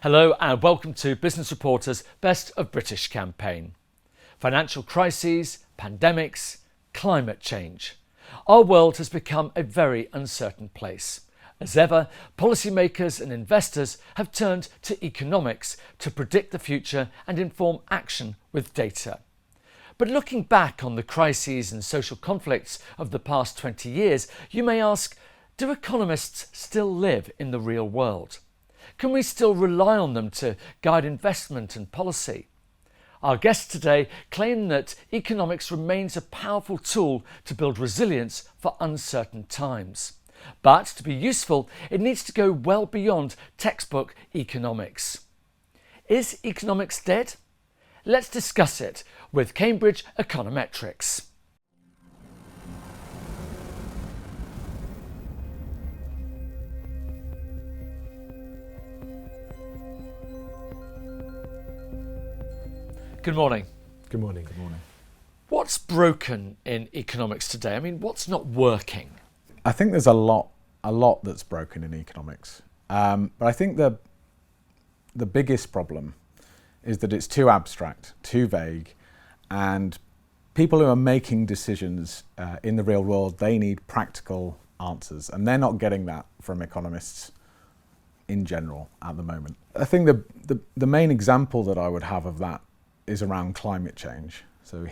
Hello and welcome to Business Reporter's Best of British campaign. Financial crises, pandemics, climate change. Our world has become a very uncertain place. As ever, policymakers and investors have turned to economics to predict the future and inform action with data. But looking back on the crises and social conflicts of the past 20 years, you may ask, do economists still live in the real world? Can we still rely on them to guide investment and policy? Our guests today claim that economics remains a powerful tool to build resilience for uncertain times. But to be useful, it needs to go well beyond textbook economics. Is economics dead? Let's discuss it with Cambridge Econometrics. Good morning. Good morning. Good morning. What's broken in economics today? I mean, what's not working? I think there's a lot that's broken in economics. But I think the biggest problem is that it's too abstract, too vague, and people who are making decisions in the real world, they need practical answers, and they're not getting that from economists in general at the moment. I think the main example that I would have of that is around climate change. So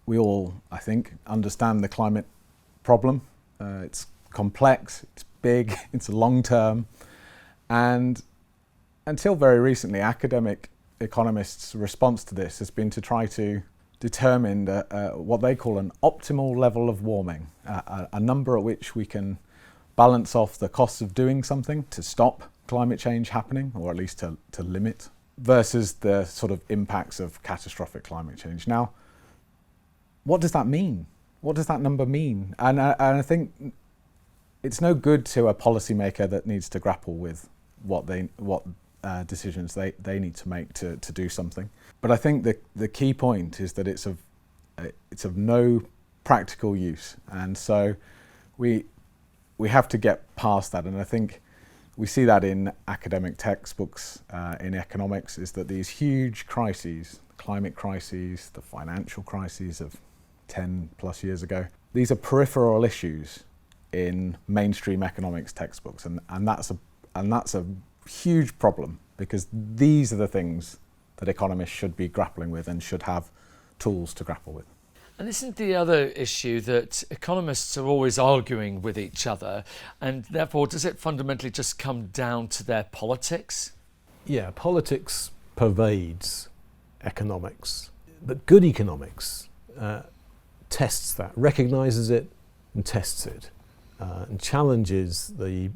we all, I think, understand the climate problem. It's complex, it's big, it's long term, and until very recently, academic economists' response to this has been to try to determine what they call an optimal level of warming, a number at which we can balance off the costs of doing something to stop climate change happening, or at least to limit, versus the sort of impacts of catastrophic climate change. Now, what does that mean? What does that number mean? And I think it's no good to a policymaker that needs to grapple with what decisions they need to make to do something. But I think the key point is that it's of no practical use, and so we have to get past that. And I think we see that in academic textbooks in economics, is that these huge crises, the climate crises, the financial crises of 10 plus years ago, these are peripheral issues in mainstream economics textbooks, and that's a huge problem, because these are the things that economists should be grappling with and should have tools to grapple with. And isn't the other issue that economists are always arguing with each other, and therefore does it fundamentally just come down to their politics? Yeah, politics pervades economics, but good economics tests that, recognises it and tests it, and challenges the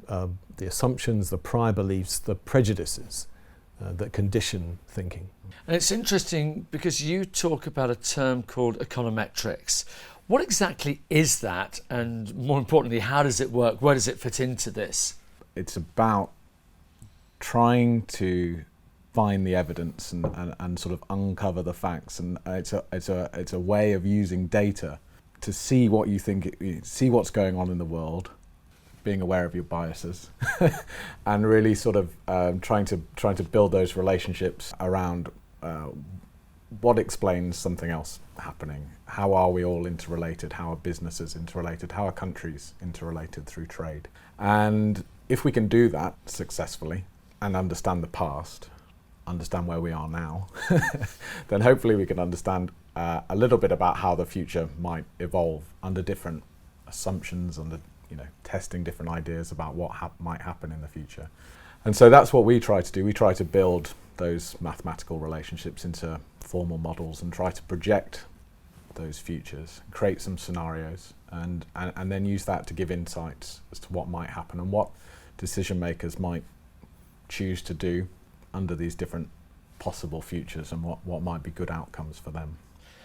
assumptions, the prior beliefs, the prejudices that condition thinking. And it's interesting because you talk about a term called econometrics. What exactly is that? And more importantly, how does it work? Where does it fit into this? It's about trying to find the evidence and sort of uncover the facts. And it's a way of using data to see what you think, see what's going on in the world, being aware of your biases, and really sort of trying to build those relationships around what explains something else happening. How are we all interrelated? How are businesses interrelated? How are countries interrelated through trade? And if we can do that successfully and understand the past, understand where we are now, then hopefully we can understand a little bit about how the future might evolve under different assumptions, under testing different ideas about what might happen in the future. And so that's what we try to do. We try to build those mathematical relationships into formal models and try to project those futures, create some scenarios, and then use that to give insights as to what might happen and what decision makers might choose to do under these different possible futures, and what might be good outcomes for them.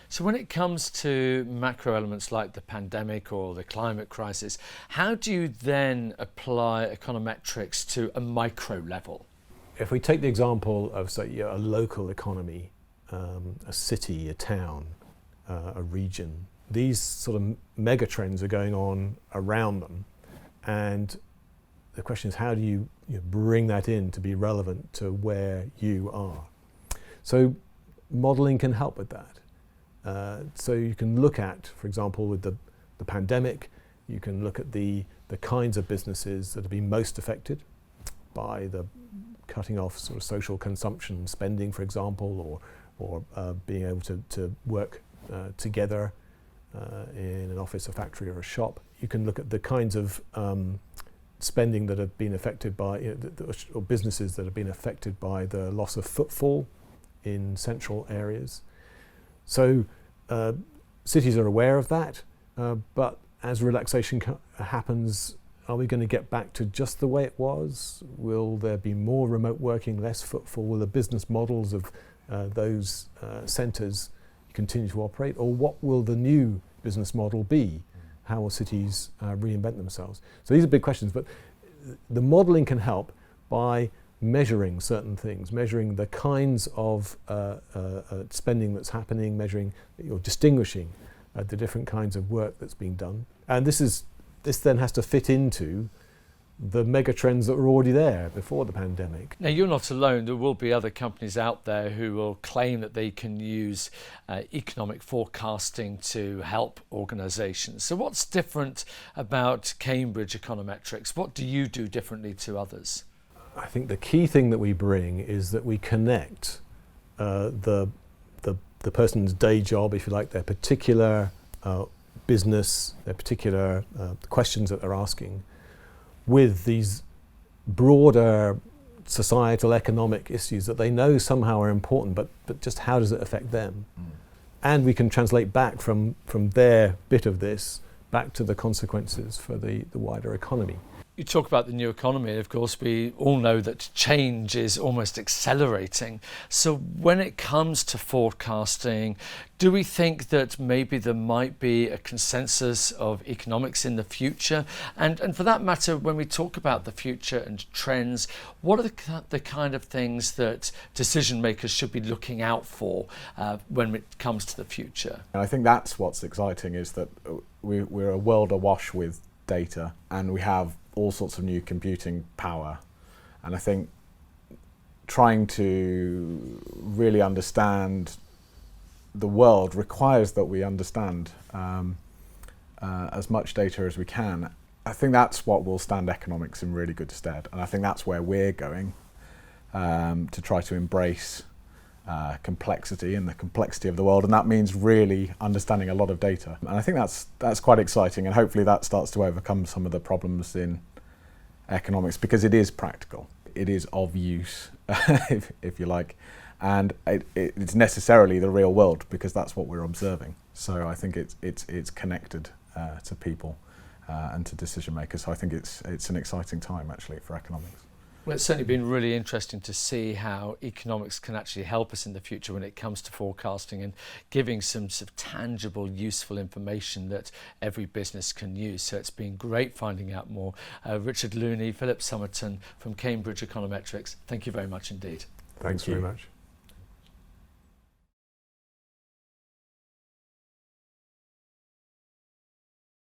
So when it comes to macro elements like the pandemic or the climate crisis, how do you then apply econometrics to a micro level? If we take the example of, say, a local economy, a city, a town, a region, these sort of mega trends are going on around them, and the question is, how do you bring that in to be relevant to where you are? So modelling can help with that. So you can look at, for example, with the pandemic, you can look at the kinds of businesses that have been most affected by the cutting off sort of social consumption spending, for example, or being able to work together in an office, a factory, or a shop. You can look at the kinds of spending that have been affected by, or businesses that have been affected by the loss of footfall in central areas. So cities are aware of that, but as relaxation happens, are we going to get back to just the way it was? Will there be more remote working, less footfall? Will the business models of those centres continue to operate? Or what will the new business model be? How will cities reinvent themselves? So these are big questions, but the modelling can help by measuring certain things, measuring the kinds of spending that's happening, measuring or distinguishing the different kinds of work that's being done. And this then has to fit into the mega trends that were already there before the pandemic. Now, you're not alone. There will be other companies out there who will claim that they can use economic forecasting to help organisations. So what's different about Cambridge econometrics? What do you do differently to others? I think the key thing that we bring is that we connect the person's day job, if you like, their particular business, their particular questions that they're asking, with these broader societal economic issues that they know somehow are important, but just how does it affect them? And we can translate back from their bit of this back to the consequences for the wider economy. You talk about the new economy, and of course we all know that change is almost accelerating. So when it comes to forecasting, do we think that maybe there might be a consensus of economics in the future? And for that matter, when we talk about the future and trends, what are the kind of things that decision makers should be looking out for when it comes to the future? And I think that's what's exciting, is that we're a world awash with data, and we have all sorts of new computing power. And I think trying to really understand the world requires that we understand as much data as we can. I think that's what will stand economics in really good stead. And I think that's where we're going, to try to embrace complexity and the complexity of the world, and that means really understanding a lot of data. And I think that's quite exciting, and hopefully that starts to overcome some of the problems in economics, because it is practical, it is of use, if you like, and it's necessarily the real world, because that's what we're observing. So I think it's connected to people and to decision makers. So I think it's an exciting time actually for economics. Well, it's certainly been really interesting to see how economics can actually help us in the future when it comes to forecasting and giving some sort of tangible, useful information that every business can use. So it's been great finding out more. Richard Looney, Philip Somerton from Cambridge Econometrics, thank you very much indeed. Thanks very much.